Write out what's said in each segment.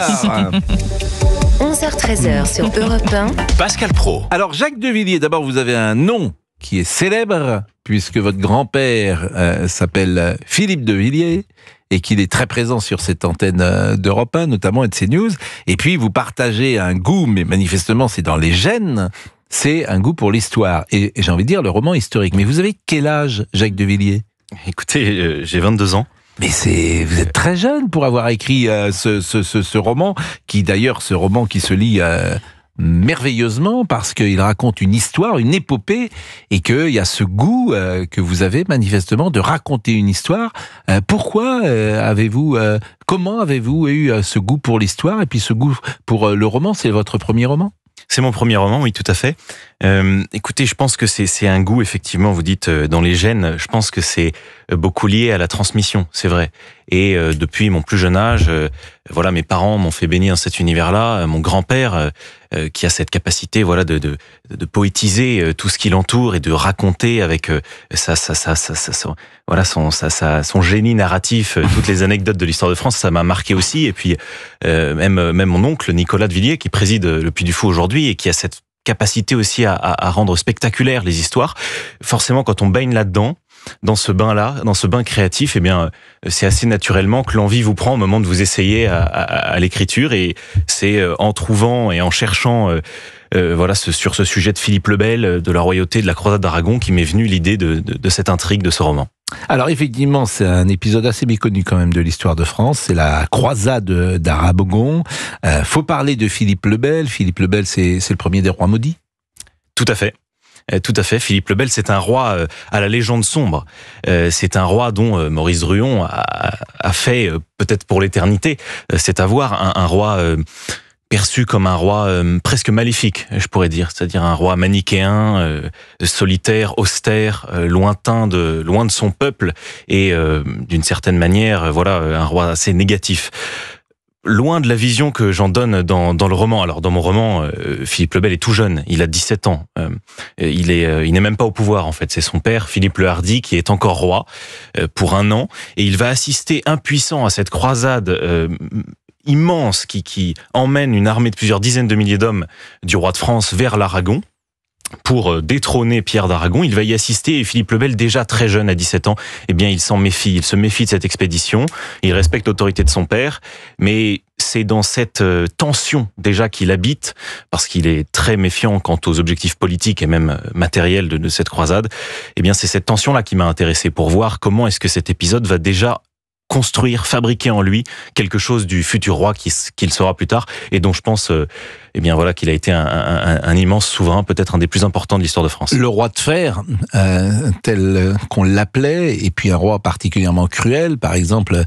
soir. 11h-13h sur Europe 1. Pascal Praud. Alors Jacques de Villiers, d'abord vous avez un nom qui est célèbre, puisque votre grand-père s'appelle Philippe de Villiers, et qu'il est très présent sur cette antenne d'Europe 1, notamment et de CNews. Et puis vous partagez un goût, mais manifestement c'est dans les gènes, c'est un goût pour l'histoire. Et j'ai envie de dire le roman historique. Mais vous avez quel âge, Jacques de Villiers ? Écoutez, j'ai 22 ans. Mais vous êtes très jeune pour avoir écrit ce roman, qui d'ailleurs, ce roman qui se lit merveilleusement parce qu'il raconte une histoire, une épopée, et qu'il y a ce goût que vous avez manifestement de raconter une histoire. Pourquoi comment avez-vous eu ce goût pour l'histoire et puis ce goût pour le roman ? C'est votre premier roman ? C'est mon premier roman, oui, tout à fait. Écoutez, je pense que c'est un goût, effectivement, vous dites, dans les gènes, je pense que c'est beaucoup lié à la transmission, c'est vrai. Et depuis mon plus jeune âge, voilà, mes parents m'ont fait baigner dans cet univers-là. Mon grand-père, qui a cette capacité, voilà, de poétiser tout ce qui l'entoure et de raconter avec son génie narratif toutes les anecdotes de l'histoire de France, ça m'a marqué aussi. Et puis même mon oncle Nicolas de Villiers, qui préside le Puy du Fou aujourd'hui et qui a cette capacité aussi à rendre spectaculaires les histoires. Forcément, quand on baigne là-dedans, dans ce bain créatif, eh bien, c'est assez naturellement que l'envie vous prend au moment de vous essayer à l'écriture, et c'est en trouvant et en cherchant, sur ce sujet de Philippe le Bel, de la royauté, de la croisade d'Aragon, qui m'est venue l'idée de cette intrigue de ce roman. Alors effectivement, c'est un épisode assez méconnu quand même de l'histoire de France, c'est la croisade d'Aragon. Faut parler de Philippe le Bel. Philippe le Bel, c'est le premier des rois maudits. Tout à fait. Tout à fait. Philippe le Bel, c'est un roi à la légende sombre. C'est un roi dont Maurice Druon a fait, peut-être pour l'éternité, c'est avoir un roi perçu comme un roi presque maléfique, je pourrais dire. C'est-à-dire un roi manichéen, solitaire, austère, loin de son peuple, et d'une certaine manière, voilà, un roi assez négatif. Loin de la vision que j'en donne dans le roman. Alors, dans mon roman, Philippe le Bel est tout jeune. Il a 17 ans. Il n'est même pas au pouvoir, en fait. C'est son père, Philippe le Hardi, qui est encore roi pour 1 an. Et il va assister impuissant à cette croisade immense qui emmène une armée de plusieurs dizaines de milliers d'hommes du roi de France vers l'Aragon, pour détrôner Pierre d'Aragon. Il va y assister, et Philippe le Bel, déjà très jeune, à 17 ans, eh bien, il s'en méfie. Il se méfie de cette expédition. Il respecte l'autorité de son père, mais c'est dans cette tension déjà qu'il habite, parce qu'il est très méfiant quant aux objectifs politiques et même matériels de cette croisade. Eh bien, c'est cette tension-là qui m'a intéressé, pour voir comment est-ce que cet épisode va déjà construire, fabriquer en lui quelque chose du futur roi qu'il sera plus tard, et dont je pense qu'il a été un immense souverain, peut-être un des plus importants de l'histoire de France. Le roi de fer, tel qu'on l'appelait, et puis un roi particulièrement cruel, par exemple,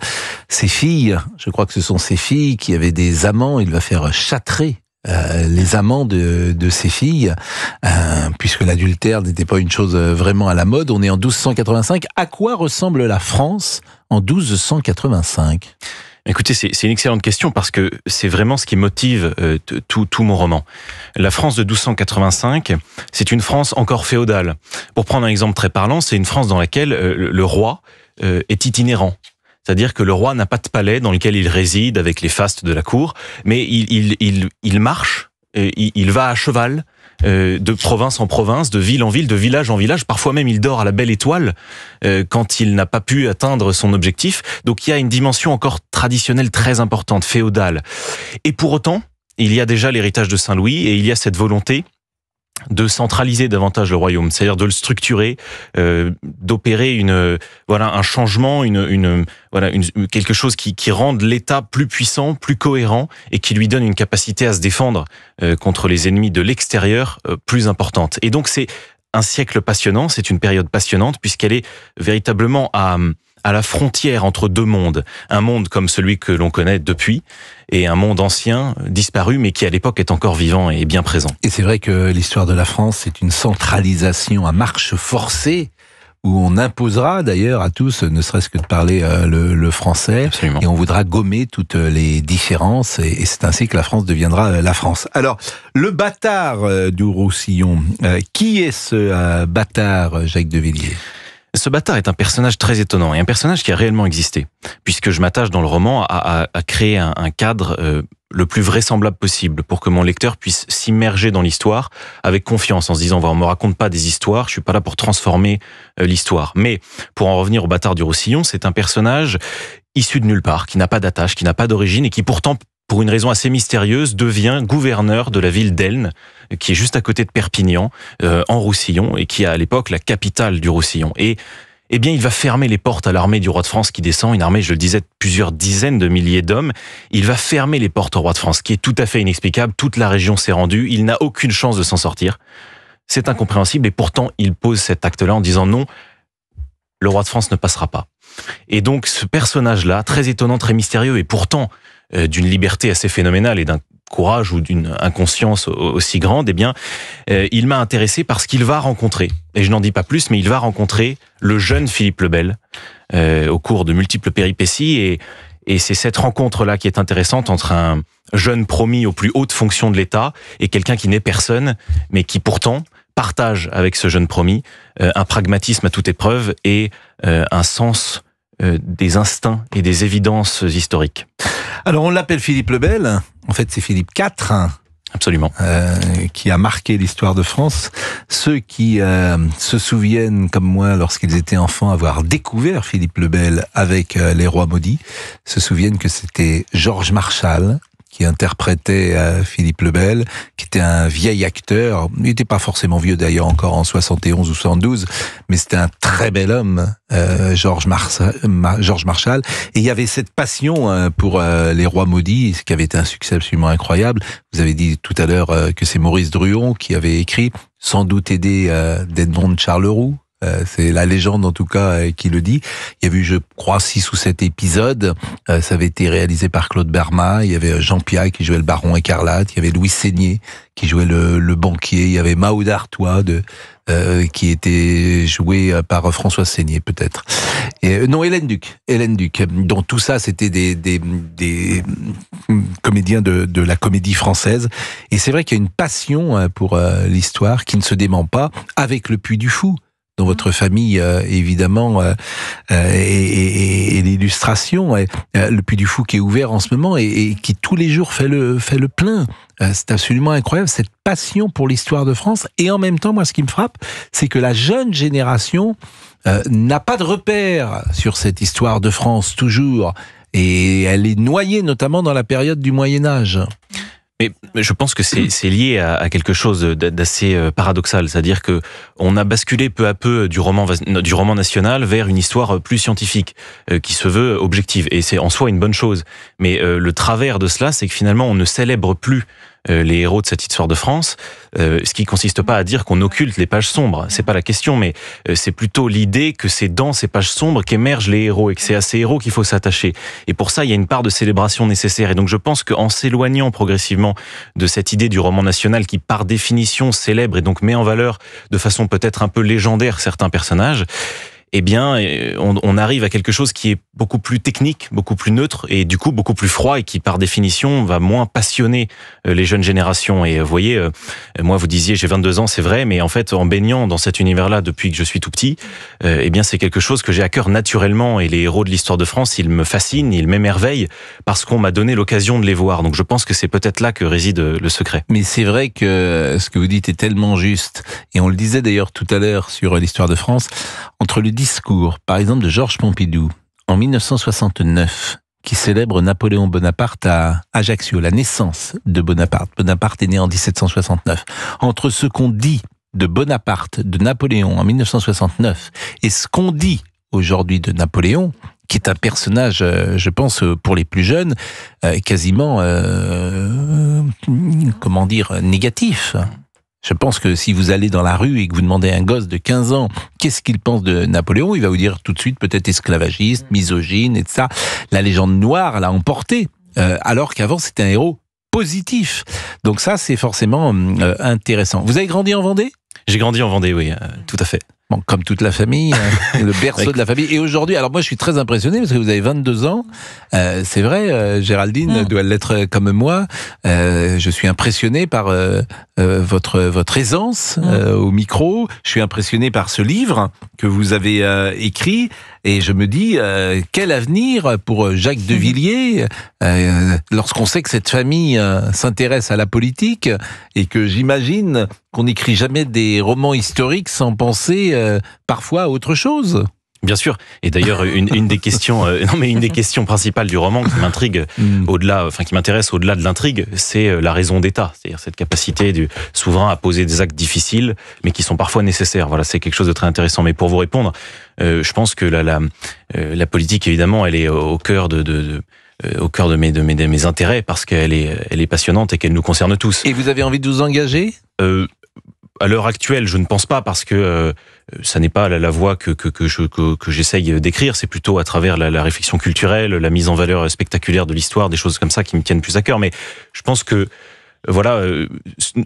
ses filles, je crois que ce sont ses filles qui avaient des amants, il va faire châtrer les amants de ses filles, puisque l'adultère n'était pas une chose vraiment à la mode. On est en 1285. À quoi ressemble la France en 1285 ? Écoutez, c'est une excellente question, parce que c'est vraiment ce qui motive tout mon roman. La France de 1285, c'est une France encore féodale. Pour prendre un exemple très parlant, c'est une France dans laquelle le roi est itinérant. C'est-à-dire que le roi n'a pas de palais dans lequel il réside avec les fastes de la cour, mais il marche, il va à cheval, de province en province, de ville en ville, de village en village. Parfois même, il dort à la belle étoile quand il n'a pas pu atteindre son objectif. Donc il y a une dimension encore traditionnelle très importante, féodale. Et pour autant, il y a déjà l'héritage de Saint-Louis, et il y a cette volonté de centraliser davantage le royaume, c'est-à-dire de le structurer, d'opérer un changement, quelque chose qui rende l'État plus puissant, plus cohérent, et qui lui donne une capacité à se défendre contre les ennemis de l'extérieur plus importante. Et donc c'est un siècle passionnant, c'est une période passionnante, puisqu'elle est véritablement à la frontière entre 2 mondes. Un monde comme celui que l'on connaît depuis, et un monde ancien, disparu, mais qui à l'époque est encore vivant et bien présent. Et c'est vrai que l'histoire de la France, c'est une centralisation à marche forcée, où on imposera d'ailleurs à tous, ne serait-ce que de parler le français. Absolument. Et on voudra gommer toutes les différences, et c'est ainsi que la France deviendra la France. Alors, le bâtard du Roussillon, qui est ce bâtard, Jacques de Villiers ? Ce bâtard est un personnage très étonnant, et un personnage qui a réellement existé, puisque je m'attache dans le roman à créer un cadre le plus vraisemblable possible pour que mon lecteur puisse s'immerger dans l'histoire avec confiance en se disant on me raconte pas des histoires, je suis pas là pour transformer l'histoire. Mais pour en revenir au bâtard du Roussillon, c'est un personnage issu de nulle part, qui n'a pas d'attache, qui n'a pas d'origine et qui pourtant, pour une raison assez mystérieuse, devient gouverneur de la ville d'Elne, qui est juste à côté de Perpignan, en Roussillon, et qui est à l'époque la capitale du Roussillon. Et eh bien, il va fermer les portes à l'armée du roi de France qui descend, une armée, je le disais, de plusieurs dizaines de milliers d'hommes. Il va fermer les portes au roi de France, qui est tout à fait inexplicable. Toute la région s'est rendue, il n'a aucune chance de s'en sortir. C'est incompréhensible, et pourtant, il pose cet acte-là en disant non, le roi de France ne passera pas. Et donc, ce personnage-là, très étonnant, très mystérieux, et pourtant d'une liberté assez phénoménale et d'un courage ou d'une inconscience aussi grande, eh bien, il m'a intéressé parce qu'il va rencontrer, et je n'en dis pas plus, mais il va rencontrer le jeune Philippe le Bel au cours de multiples péripéties, et c'est cette rencontre-là qui est intéressante entre un jeune promis aux plus hautes fonctions de l'État et quelqu'un qui n'est personne, mais qui pourtant partage avec ce jeune promis un pragmatisme à toute épreuve et un sens des instincts et des évidences historiques. Alors on l'appelle Philippe le Bel, en fait c'est Philippe IV. Absolument. Qui a marqué l'histoire de France. Ceux qui se souviennent, comme moi, lorsqu'ils étaient enfants, avoir découvert Philippe le Bel avec Les Rois Maudits, se souviennent que c'était Georges Marchal qui interprétait Philippe le Bel, qui était un vieil acteur. Il n'était pas forcément vieux d'ailleurs, encore en 71 ou 72, mais c'était un très bel homme, Georges Marchal. Et il y avait cette passion pour Les Rois Maudits, ce qui avait été un succès absolument incroyable. Vous avez dit tout à l'heure que c'est Maurice Druon qui avait écrit, sans doute aidé d'Edmond de Charleroux. C'est la légende en tout cas qui le dit. Il y avait eu, je crois, 6 ou 7 épisodes. Ça avait été réalisé par Claude Berma. Il y avait Jean Piat qui jouait le baron Écarlate. Il y avait Louis Seigné qui jouait le banquier. Il y avait Mahou d'Artois qui était joué par Françoise Seigné peut-être. Et, non, Hélène Duc. Donc tout ça, c'était des comédiens de la comédie française. Et c'est vrai qu'il y a une passion pour l'histoire qui ne se dément pas avec le Puy du Fou. Dans votre famille, évidemment, et l'illustration, le Puy du Fou qui est ouvert en ce moment et qui tous les jours fait le plein. C'est absolument incroyable, cette passion pour l'histoire de France. Et en même temps, moi, ce qui me frappe, c'est que la jeune génération n'a pas de repère sur cette histoire de France, toujours. Et elle est noyée, notamment dans la période du Moyen-Âge. Mais je pense que c'est lié à quelque chose d'assez paradoxal, c'est-à-dire que on a basculé peu à peu du roman national vers une histoire plus scientifique, qui se veut objective, et c'est en soi une bonne chose. Mais le travers de cela, c'est que finalement on ne célèbre plus les héros de cette histoire de France, ce qui consiste pas à dire qu'on occulte les pages sombres, c'est pas la question, mais c'est plutôt l'idée que c'est dans ces pages sombres qu'émergent les héros et que c'est à ces héros qu'il faut s'attacher. Et pour ça, il y a une part de célébration nécessaire. Et donc je pense qu'en s'éloignant progressivement de cette idée du roman national qui par définition célèbre et donc met en valeur de façon peut-être un peu légendaire certains personnages, eh bien, on arrive à quelque chose qui est beaucoup plus technique, beaucoup plus neutre et du coup beaucoup plus froid et qui, par définition, va moins passionner les jeunes générations. Et vous voyez, moi, vous disiez, j'ai 22 ans, c'est vrai, mais en fait, en baignant dans cet univers-là depuis que je suis tout petit, eh bien, c'est quelque chose que j'ai à cœur naturellement. Et les héros de l'histoire de France, ils me fascinent, ils m'émerveillent parce qu'on m'a donné l'occasion de les voir. Donc, je pense que c'est peut-être là que réside le secret. Mais c'est vrai que ce que vous dites est tellement juste. Et on le disait d'ailleurs tout à l'heure sur l'histoire de France, entre le discours, par exemple, de Georges Pompidou, en 1969, qui célèbre Napoléon Bonaparte à Ajaccio, la naissance de Bonaparte. Bonaparte est né en 1769. Entre ce qu'on dit de Bonaparte, de Napoléon en 1969, et ce qu'on dit aujourd'hui de Napoléon, qui est un personnage, je pense, pour les plus jeunes, quasiment, comment dire, négatif. Je pense que si vous allez dans la rue et que vous demandez à un gosse de 15 ans qu'est-ce qu'il pense de Napoléon, il va vous dire tout de suite peut-être esclavagiste, misogyne et tout ça. La légende noire l'a emporté, alors qu'avant c'était un héros positif. Donc ça, c'est forcément intéressant. Vous avez grandi en Vendée ? J'ai grandi en Vendée, oui, tout à fait. Bon, comme toute la famille, le berceau de la famille. Et aujourd'hui, alors moi je suis très impressionné parce que vous avez 22 ans. C'est vrai, Géraldine doit l'être comme moi. Je suis impressionné par votre aisance au micro. Je suis impressionné par ce livre que vous avez écrit. Et je me dis, quel avenir pour Jacques de Villiers, lorsqu'on sait que cette famille s'intéresse à la politique, et que j'imagine qu'on n'écrit jamais des romans historiques sans penser parfois à autre chose. Bien sûr. Et d'ailleurs, une des questions, une des questions principales du roman qui m'intrigue qui m'intéresse au-delà de l'intrigue, c'est la raison d'État. C'est-à-dire cette capacité du souverain à poser des actes difficiles, mais qui sont parfois nécessaires. Voilà, c'est quelque chose de très intéressant. Mais pour vous répondre, je pense que la politique, évidemment, elle est au cœur au cœur de mes intérêts, parce qu'elle est passionnante et qu'elle nous concerne tous. Et vous avez envie de vous engager ? À l'heure actuelle, je ne pense pas, parce que ça n'est pas la voie que j'essaye d'écrire. C'est plutôt à travers la réflexion culturelle, la mise en valeur spectaculaire de l'histoire, des choses comme ça qui me tiennent plus à cœur. Mais je pense que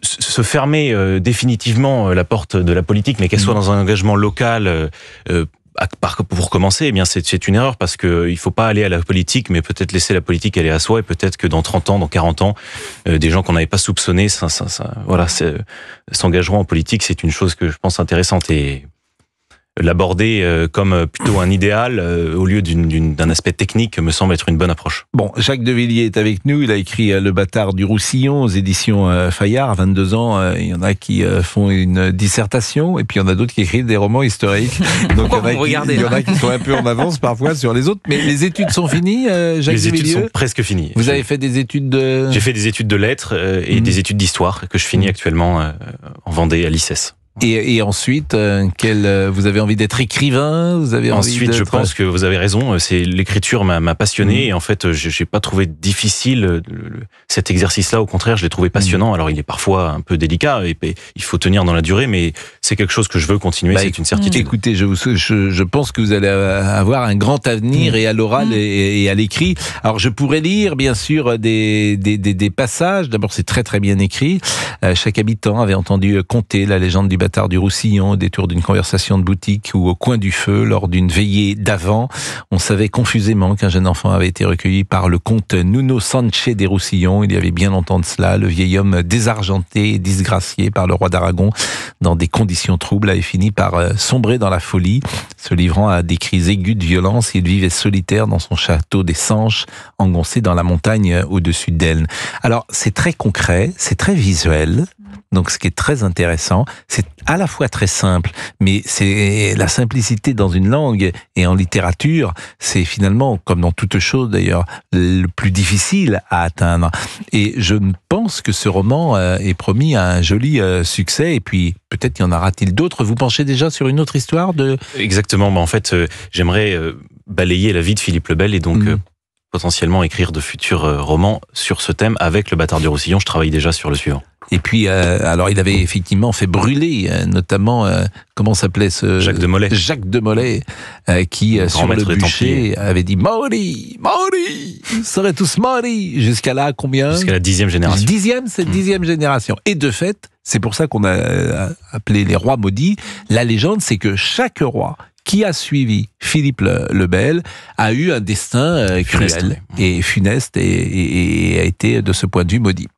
se fermer définitivement la porte de la politique, mais qu'elle soit dans un engagement local. Pour commencer, eh bien c'est une erreur, parce que il faut pas aller à la politique, mais peut-être laisser la politique aller à soi, et peut-être que dans 30 ans, dans 40 ans, des gens qu'on n'avait pas soupçonnés, s'engageront en politique. C'est une chose que je pense intéressante, et l'aborder comme plutôt un idéal au lieu d'un aspect technique me semble être une bonne approche. Bon, Jacques de Villiers est avec nous. Il a écrit Le Bâtard du Roussillon aux éditions Fayard. À 22 ans, il y en a qui font une dissertation, et puis il y en a d'autres qui écrivent des romans historiques. Donc il y en a qui sont un peu en avance parfois sur les autres. Mais les études sont finies, Jacques de Villiers ? Les études sont presque finies. Vous avez fait des études de... J'ai fait des études de lettres et des études d'histoire que je finis actuellement en Vendée à l'ICES. Et ensuite, vous avez envie d'être écrivain, vous avez ensuite, je pense que vous avez raison. C'est l'écriture m'a passionné, et en fait, j'ai pas trouvé difficile cet exercice-là. Au contraire, je l'ai trouvé passionnant. Alors, il est parfois un peu délicat, et il faut tenir dans la durée, mais c'est quelque chose que je veux continuer. C'est une certitude. Écoutez, je pense que vous allez avoir un grand avenir, et à l'oral et à l'écrit. Alors, je pourrais lire, bien sûr, des passages. D'abord, c'est très très bien écrit. Chaque habitant avait entendu conter la légende du Bâtard du Roussillon au détour d'une conversation de boutique ou au coin du feu lors d'une veillée d'Avent. On savait confusément qu'un jeune enfant avait été recueilli par le comte Nuno Sanché des Roussillons. Il y avait bien longtemps de cela. Le vieil homme désargenté et disgracié par le roi d'Aragon dans des conditions troubles avait fini par sombrer dans la folie, se livrant à des cris aigus de violence. Il vivait solitaire dans son château des Sanches, engoncé dans la montagne au-dessus d'Elne. Alors, c'est très concret, c'est très visuel. Donc, ce qui est très intéressant, c'est à la fois très simple, mais c'est la simplicité dans une langue et en littérature, c'est finalement, comme dans toute chose d'ailleurs, le plus difficile à atteindre. Et je pense que ce roman est promis à un joli succès, et puis peut-être y en aura-t-il d'autres. Vous penchez déjà sur une autre histoire de... Exactement, en fait, j'aimerais balayer la vie de Philippe le Bel, et donc... potentiellement écrire de futurs romans sur ce thème avec Le Bâtard du Roussillon. Je travaille déjà sur le suivant. Et puis, alors il avait effectivement fait brûler, notamment, comment s'appelait ce... Jacques de Molay. Jacques de Molay, qui, sur le bûcher, avait dit « Maori, Maori, ils seraient tous Maori !» Jusqu'à là, combien ? Jusqu'à la 10e génération. 10e génération. Et de fait, c'est pour ça qu'on a appelé les rois maudits. La légende, c'est que chaque roi qui a suivi Philippe le Bel a eu un destin cruel et funeste, et a été de ce point de vue maudit.